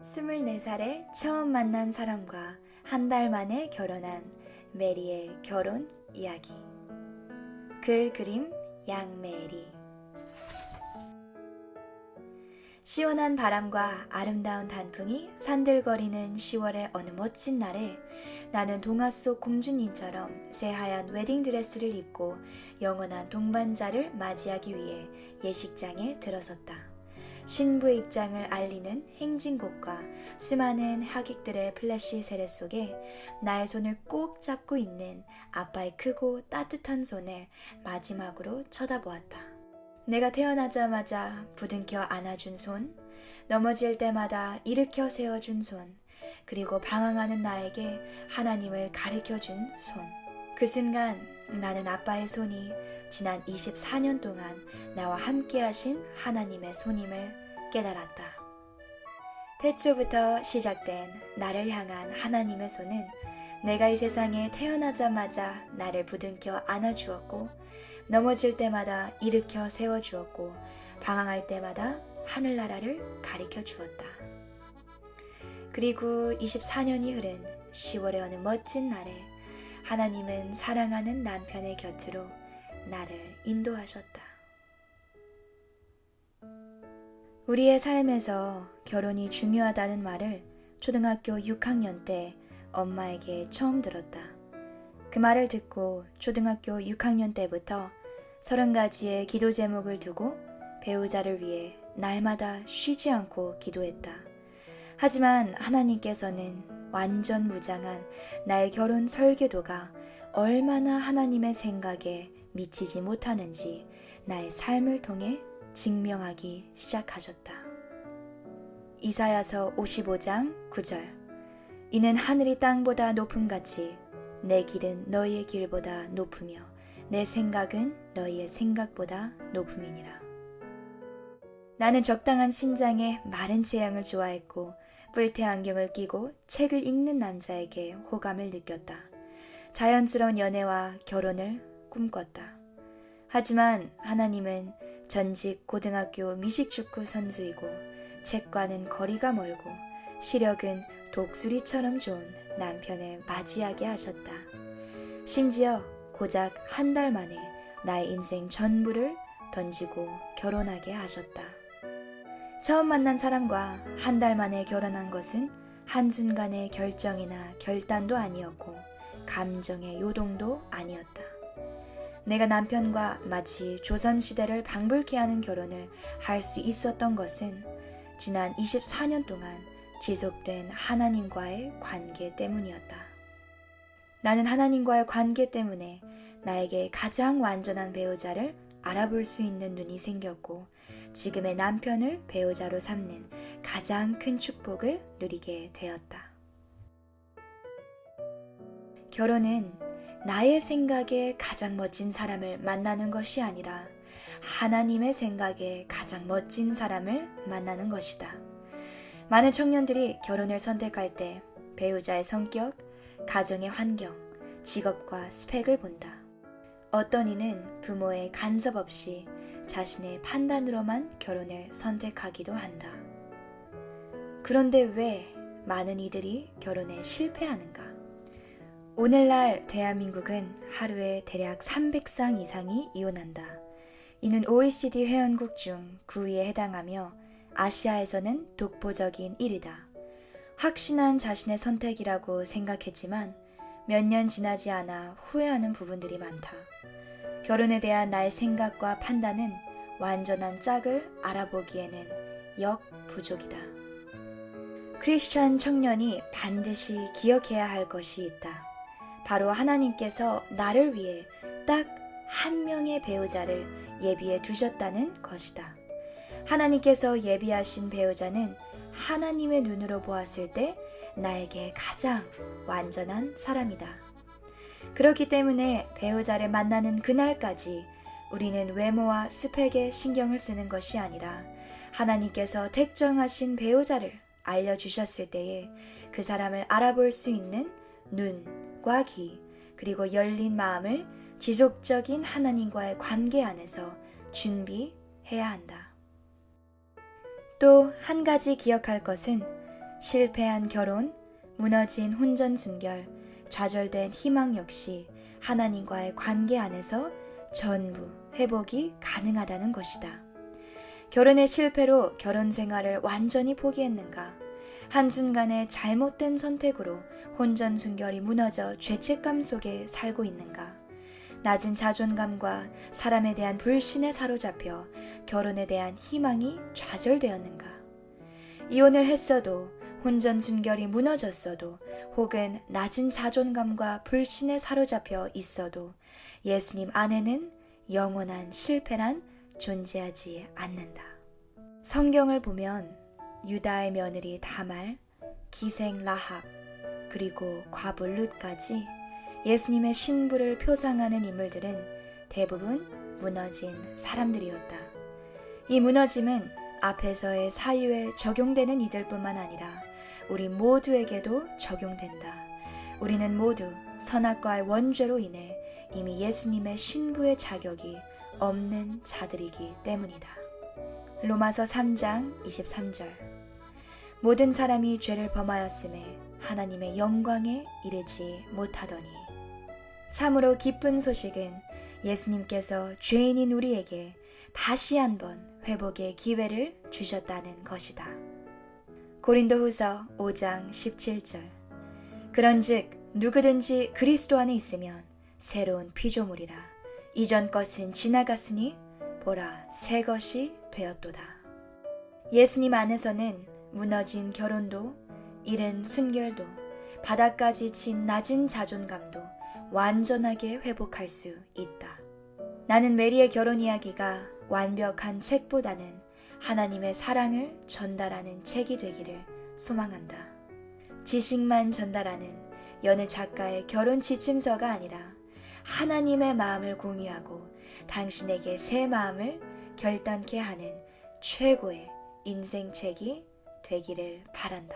24살에 처음 만난 사람과 한 달 만에 결혼한 메리의 결혼 이야기. 글 그림 양메리. 시원한 바람과 아름다운 단풍이 산들거리는 10월의 어느 멋진 날에 나는 동화 속 공주님처럼 새하얀 웨딩드레스를 입고 영원한 동반자를 맞이하기 위해 예식장에 들어섰다. 신부의 입장을 알리는 행진곡과 수많은 하객들의 플래시 세례 속에 나의 손을 꼭 잡고 있는 아빠의 크고 따뜻한 손을 마지막으로 쳐다보았다. 내가 태어나자마자 부둥켜 안아준 손, 넘어질 때마다 일으켜 세워준 손, 그리고 방황하는 나에게 하나님을 가르쳐준 손. 그 순간 나는 아빠의 손이 지난 24년 동안 나와 함께 하신 하나님의 손임을 깨달았다. 태초부터 시작된 나를 향한 하나님의 손은 내가 이 세상에 태어나자마자 나를 부둥켜 안아주었고, 넘어질 때마다 일으켜 세워주었고, 방황할 때마다 하늘나라를 가리켜 주었다. 그리고 24년이 흐른 10월의 어느 멋진 날에 하나님은 사랑하는 남편의 곁으로 나를 인도하셨다. 우리의 삶에서 결혼이 중요하다는 말을 초등학교 6학년 때 엄마에게 처음 들었다. 그 말을 듣고 초등학교 6학년 때부터 30가지의 기도 제목을 두고 배우자를 위해 날마다 쉬지 않고 기도했다. 하지만 하나님께서는 완전 무장한 나의 결혼 설계도가 얼마나 하나님의 생각에 미치지 못하는지 나의 삶을 통해 증명하기 시작하셨다. 이사야서 55장 9절. 이는 하늘이 땅보다 높음같이 내 길은 너희의 길보다 높으며 내 생각은 너희의 생각보다 높음이니라. 나는 적당한 신장의 마른 체형을 좋아했고 뿔테 안경을 끼고 책을 읽는 남자에게 호감을 느꼈다. 자연스러운 연애와 결혼을 꿈꿨다. 하지만 하나님은 전직 고등학교 미식축구 선수이고 책과는 거리가 멀고 시력은 독수리처럼 좋은 남편을 맞이하게 하셨다. 심지어 고작 한 달 만에 나의 인생 전부를 던지고 결혼하게 하셨다. 처음 만난 사람과 한 달 만에 결혼한 것은 한순간의 결정이나 결단도 아니었고 감정의 요동도 아니었다. 내가 남편과 마치 조선시대를 방불케 하는 결혼을 할 수 있었던 것은 지난 24년 동안 지속된 하나님과의 관계 때문이었다. 나는 하나님과의 관계 때문에 나에게 가장 완전한 배우자를 알아볼 수 있는 눈이 생겼고 지금의 남편을 배우자로 삼는 가장 큰 축복을 누리게 되었다. 결혼은 나의 생각에 가장 멋진 사람을 만나는 것이 아니라 하나님의 생각에 가장 멋진 사람을 만나는 것이다. 많은 청년들이 결혼을 선택할 때 배우자의 성격, 가정의 환경, 직업과 스펙을 본다. 어떤 이는 부모의 간섭 없이 자신의 판단으로만 결혼을 선택하기도 한다. 그런데 왜 많은 이들이 결혼에 실패하는가? 오늘날 대한민국은 하루에 대략 300쌍 이상이 이혼한다. 이는 OECD 회원국 중 9위에 해당하며 아시아에서는 독보적인 1위다. 확신한 자신의 선택이라고 생각했지만 몇 년 지나지 않아 후회하는 부분들이 많다. 결혼에 대한 나의 생각과 판단은 완전한 짝을 알아보기에는 역부족이다. 크리스찬 청년이 반드시 기억해야 할 것이 있다. 바로 하나님께서 나를 위해 딱 한 명의 배우자를 예비해 두셨다는 것이다. 하나님께서 예비하신 배우자는 하나님의 눈으로 보았을 때 나에게 가장 완전한 사람이다. 그렇기 때문에 배우자를 만나는 그날까지 우리는 외모와 스펙에 신경을 쓰는 것이 아니라 하나님께서 택정하신 배우자를 알려주셨을 때에 그 사람을 알아볼 수 있는 눈과 귀, 그리고 열린 마음을 지속적인 하나님과의 관계 안에서 준비해야 한다. 또 한 가지 기억할 것은 실패한 결혼, 무너진 혼전순결, 좌절된 희망 역시 하나님과의 관계 안에서 전부 회복이 가능하다는 것이다. 결혼의 실패로 결혼 생활을 완전히 포기했는가? 한순간의 잘못된 선택으로 혼전순결이 무너져 죄책감 속에 살고 있는가? 낮은 자존감과 사람에 대한 불신에 사로잡혀 결혼에 대한 희망이 좌절되었는가? 이혼을 했어도 혼전순결이 무너졌어도 혹은 낮은 자존감과 불신에 사로잡혀 있어도 예수님 안에는 영원한 실패란 존재하지 않는다. 성경을 보면 유다의 며느리 다말, 기생 라합, 그리고 과부 룻까지 예수님의 신부를 표상하는 인물들은 대부분 무너진 사람들이었다. 이 무너짐은 앞에서의 사유에 적용되는 이들뿐만 아니라 우리 모두에게도 적용된다. 우리는 모두 선악과의 원죄로 인해 이미 예수님의 신부의 자격이 없는 자들이기 때문이다. 로마서 3장 23절. 모든 사람이 죄를 범하였음에 하나님의 영광에 이르지 못하더니. 참으로 기쁜 소식은 예수님께서 죄인인 우리에게 다시 한번 회복의 기회를 주셨다는 것이다. 고린도후서 5장 17절. 그런즉 누구든지 그리스도 안에 있으면 새로운 피조물이라. 이전 것은 지나갔으니 보라 새 것이 되었도다. 예수님 안에서는 무너진 결혼도, 잃은 순결도, 바닥까지 친 낮은 자존감도 완전하게 회복할 수 있다. 나는 메리의 결혼 이야기가 완벽한 책보다는 하나님의 사랑을 전달하는 책이 되기를 소망한다. 지식만 전달하는 여느 작가의 결혼 지침서가 아니라 하나님의 마음을 공유하고 당신에게 새 마음을 결단케 하는 최고의 인생책이 되기를 바란다.